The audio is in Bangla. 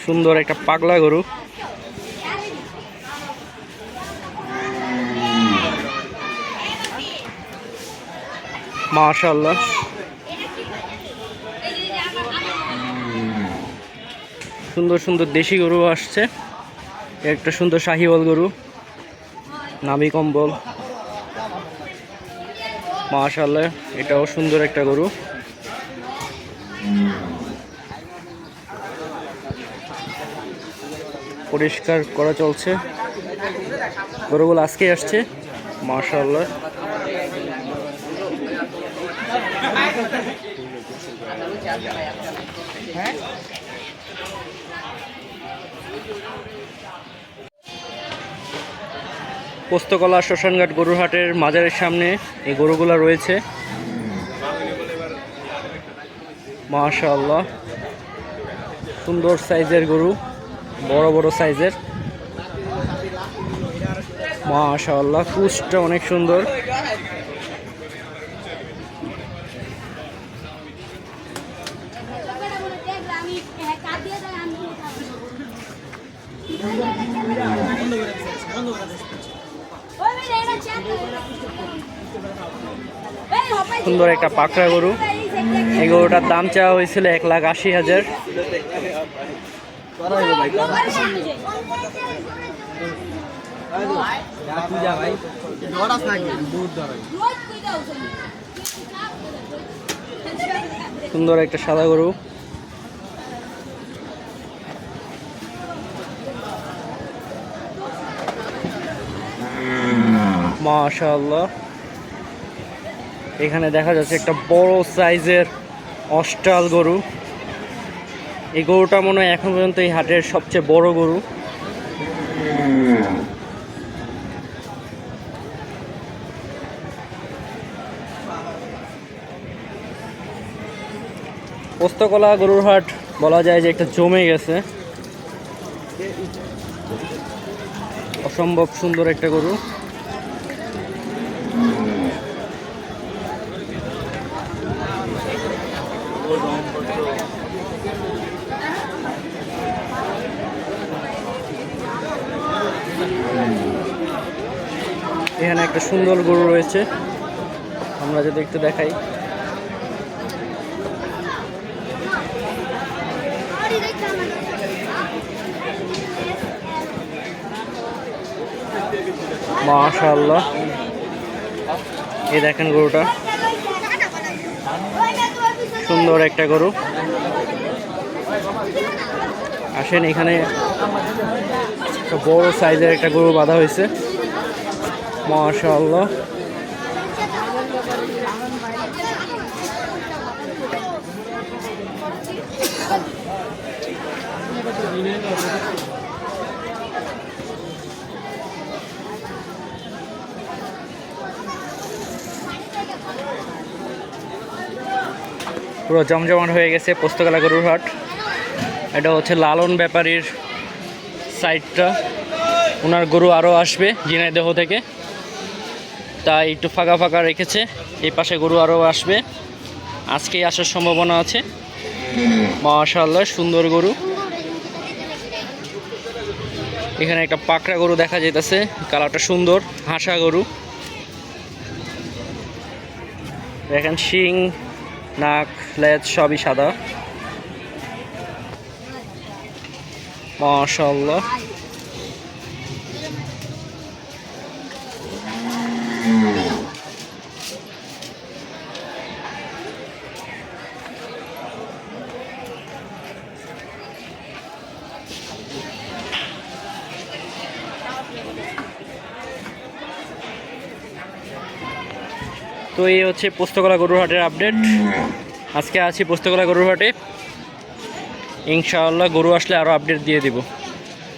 সুন্দর একটা পাগলা গরু। মাশাআল্লাহ, সুন্দর সুন্দর দেশি গরু আসছে। একটা সুন্দর শাহিওয়াল গরু, নাভি কম্বল। মাশাআল্লাহ, এটাও সুন্দর একটা গরু। পরিষ্কার করা চলছে। গরুগুলো আজকে আসছে। মাশাআল্লাহ, পোস্তকলা শ্মশানঘাট গরুর হাটের মাজারের সামনে এই গরুগুলো রয়েছে। মাশাআল্লাহ, সুন্দর সাইজের গরু, বড় বড় সাইজের। মাশাআল্লাহ, কুচটা অনেক সুন্দর। সুন্দর একটা পাকড়া গরু। এই গরুটার দাম চাওয়া হয়েছিল 1,80,000। সুন্দর একটা সাদা গরু। মাশাআল্লাহ, এখানে দেখা যাচ্ছে একটা বড় সাইজের অস্ট্রাল গরু। এই গরুটা মনে হয় এখন পর্যন্ত এই হাটের সবচেয়ে বড় গরু। পোস্তকলা গরুর হাট বলা যায় যে একটা জমে গেছে। অসম্ভব সুন্দর একটা গরু। এখানে একটা সুন্দর গরু রয়েছে, আমরা যদি একটু দেখাই। মাশাআল্লাহ, এই দেখেন গরুটা, সুন্দর একটা গরু। আসেন, এখানে একটা বড় সাইজের একটা গরু বাঁধা হয়েছে। মাশাআল্লাহ, পুরো জমজমাট হয়ে গেছে পোস্তকলা গরুর হাট। এটা হচ্ছে লালন ব্যাপারীর সাইডটা। ওনার গরু আরও আসবে ঝিনাইদহ থেকে, তাই একটু ফাঁকা ফাঁকা রেখেছে। এই পাশে গরু আরও আসবে, আজকেই আসার সম্ভাবনা আছে। মাশাআল্লাহ, সুন্দর গরু। এখানে একটা পাকড়া গরু দেখা যাইতেছে, কালারটা সুন্দর, হাসা গরু। দেখেন, শিং, নাক, লেজ সবই সাদা। মাশাআল্লাহ, তো এই হচ্ছে পোস্তকলা গরুর হাটের আপডেট। আজকে আছি পোস্তকলা গরুর হাটে। ইনশাআল্লাহ গরু আসলে আরও আপডেট দিয়ে দিব।